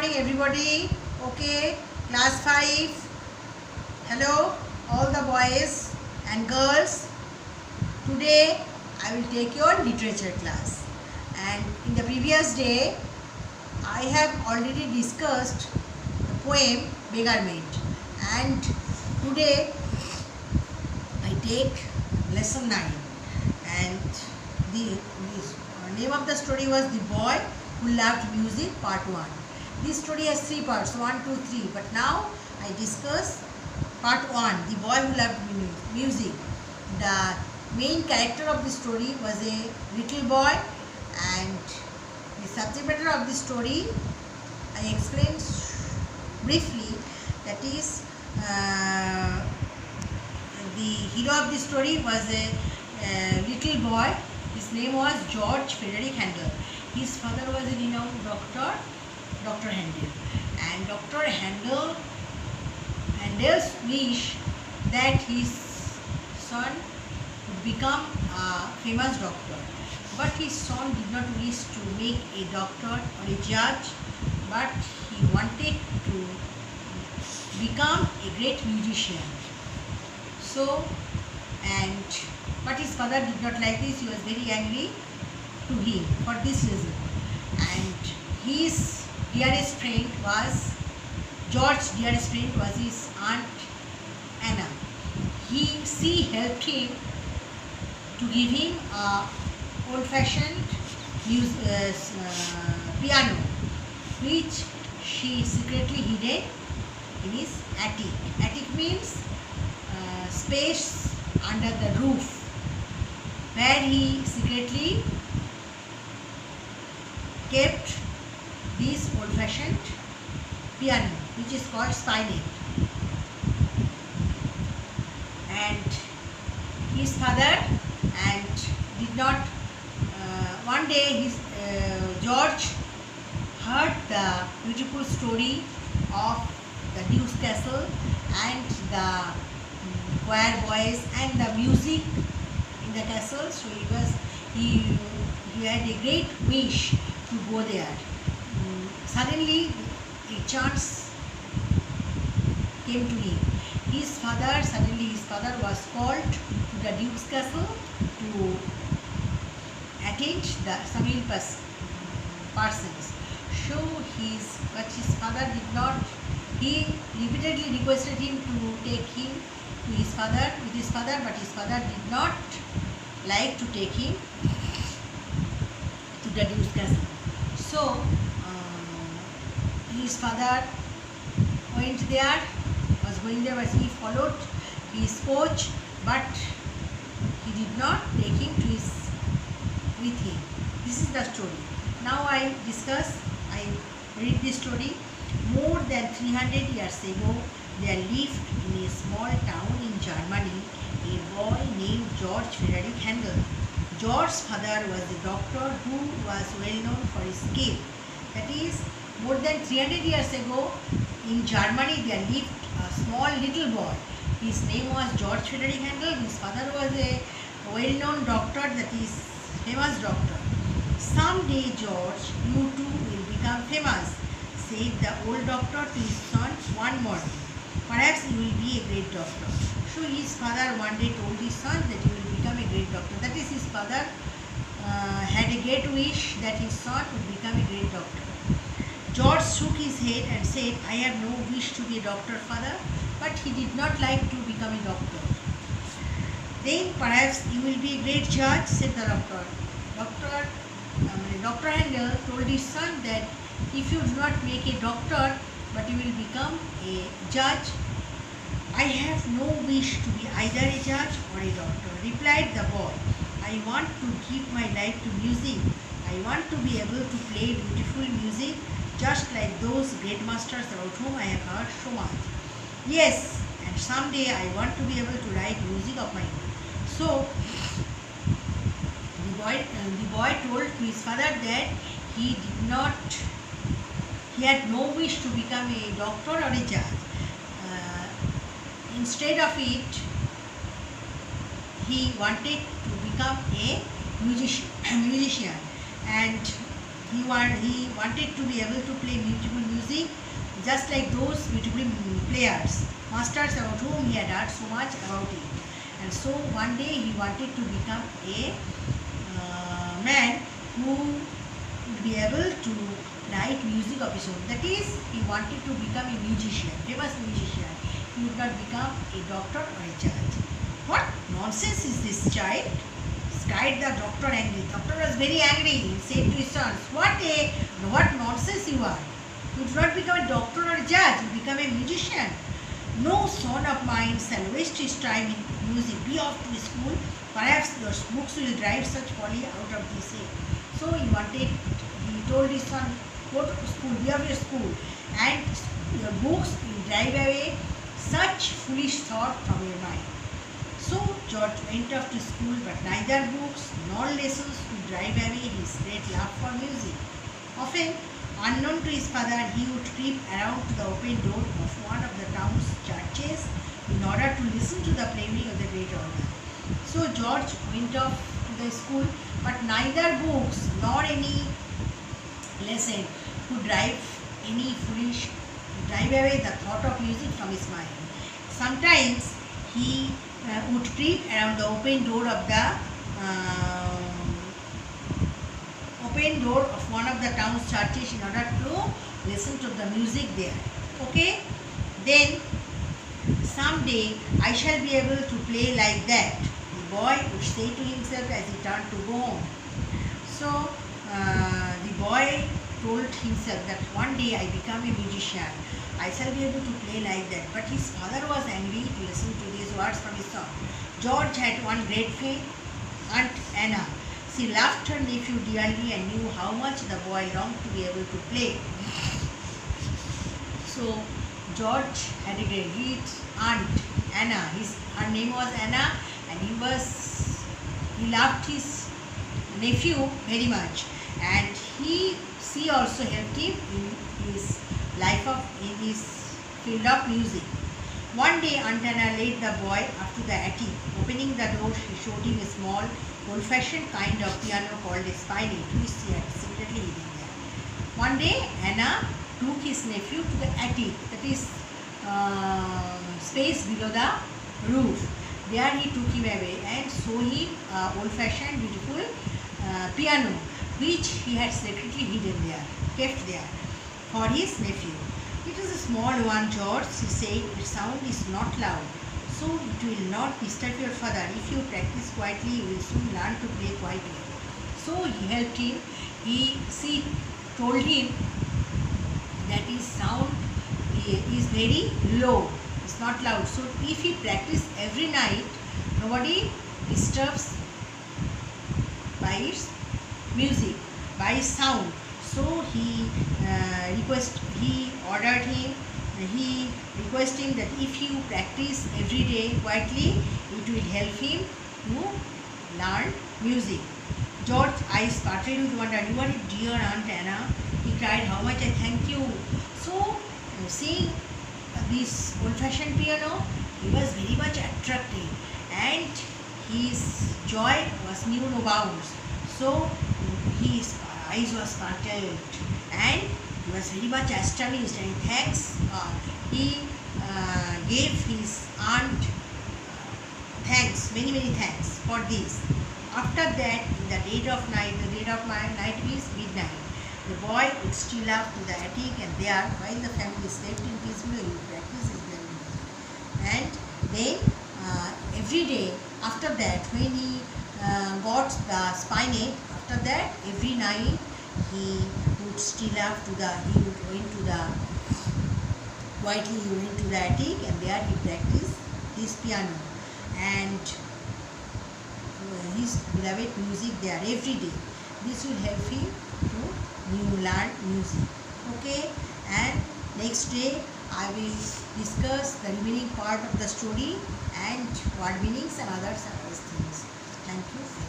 morning everybody. Okay, class 5. Hello all the boys and girls. Today I will take your literature class, and in the previous day I have already discussed the poem Beggar Maid, and today I take lesson 9, and the name of the story was The Boy Who Loved Music Part 1. This story has 3 parts, 1, 2, 3, but now I discuss part 1, The Boy Who Loved Music. The main character of the story was a little boy, and the subject matter of the story I explained briefly. That is, the hero of the story was a little boy. His name was George Frederick Handel. His father was a renowned doctor, Dr. Handel. And Dr. Handel's wish that his son would become a famous doctor. But his son did not wish to make a doctor or a judge, but he wanted to become a great musician. But his father did not like this. He was very angry to him for this reason. And his dearest friend was, George's dearest friend was his aunt Anna. She helped him to give him a old-fashioned piano, which she secretly hid in his attic. Attic means space under the roof, where he secretly kept this old-fashioned piano, which is called spinet. And his father did not. One day, George heard the beautiful story of the Duke's Castle and the choir boys and the music in the castle. So he had a great wish to go there. Suddenly a chance came to him. His father was called to the Duke's Castle to attend some ill persons. But his father did not. He repeatedly requested him to take him with his father, but his father did not like to take him to the Duke's Castle. So his father was going there, but he followed his coach, but he did not take him with him. This is the story. Now I read this story. More than 300 years ago, there lived in a small town in Germany a boy named George Frederick Handel. George's father was a doctor who was well known for his skill. That is, more than 300 years ago, in Germany there lived a small little boy. His name was George Frederick Handel. His father was a well-known doctor, that is, famous doctor. Someday, George, you too will become famous, said the old doctor to his son one morning. Perhaps you will be a great doctor. So his father one day told his son that he will become a great doctor. That is, his father had a great wish that his son would become a great doctor. George shook his head and said, I have no wish to be a doctor, father, but he did not like to become a doctor. Then perhaps you will be a great judge, said the doctor. Dr. Handel told his son that if you do not make a doctor, but you will become a judge. I have no wish to be either a judge or a doctor, replied the boy. I want to give my life to music. I want to be able to play beautiful music, just like those great masters about whom I have heard so much. Yes, and someday I want to be able to write music of my own. So, the boy told to his father that he had no wish to become a doctor or a judge. Instead of it, he wanted to become a musician, and he wanted to be able to play beautiful music just like those beautiful players, masters about whom he had heard so much about it. And so one day he wanted to become a man who would be able to write music of his own. That is, he wanted to become a musician, famous musician. He would not become a doctor or a judge. What nonsense is this, child? Cried the doctor angry. Doctor was very angry. He said to his sons, what nonsense you are. You do not become a doctor or a judge. You become a musician. No son of mine shall waste his time in music. Be off to school. Perhaps your books will drive such folly out of this head. So he told his son, go to school, be of your school, and your books will drive away such foolish thought from your mind. So George went off to school, but neither books nor lessons could drive away his great love for music. Often, unknown to his father, he would creep around to the open door of one of the town's churches in order to listen to the playing of the great organ. So George went off to the school, but neither books nor any lesson could drive away the thought of music from his mind. Sometimes he would creep around the open door of one of the town's churches in order to listen to the music there. Okay? Then someday I shall be able to play like that, the boy would say to himself as he turned to go home. So the boy told himself that one day I become a musician, I shall be able to play like that. But his father was angry to listen to these words from his son. George had one great friend, Aunt Anna. She loved her nephew dearly and knew how much the boy longed to be able to play. So George had a great aunt, Anna. Her name was Anna, and he loved his nephew very much, and she also helped him in his field of music. One day Aunt Anna led the boy up to the attic. Opening the door, she showed him a small, old-fashioned kind of piano called a spinet, which she had secretly hidden there. One day Anna took his nephew to the attic, that is space below the roof. There he took him away and showed him an old-fashioned, beautiful piano, which he had secretly hidden there, kept there for his nephew. It is a small one, George, she said. Its sound is not loud, so it will not disturb your father. If you practice quietly, you will soon learn to play quite well. So he helped him. She told him that his sound is very low, it's not loud. So if he practices every night, nobody disturbs by its music, by its sound. So he requested him that if you practice every day quietly, it will help him to learn music. George's eyes sparkled with wonder. You are a dear Aunt Anna, he cried. How much I thank you. So seeing this old-fashioned piano, he was very much attracted, and his joy knew no bounds. So his eyes were sparkled, and he was very much astonished, and he gave his aunt thanks, many thanks for this. After that, in the dead of night means midnight, the boy would steal up to the attic, and there, while the family slept in peacefully, he would practice his melody. And then every day after that, when he got the spinet, after that every night he would went to the attic, and there he practiced his piano and his beloved music there every day. This will help him to learn music. Okay, and next day I will discuss the remaining part of the story and word meanings and other things. Thank you.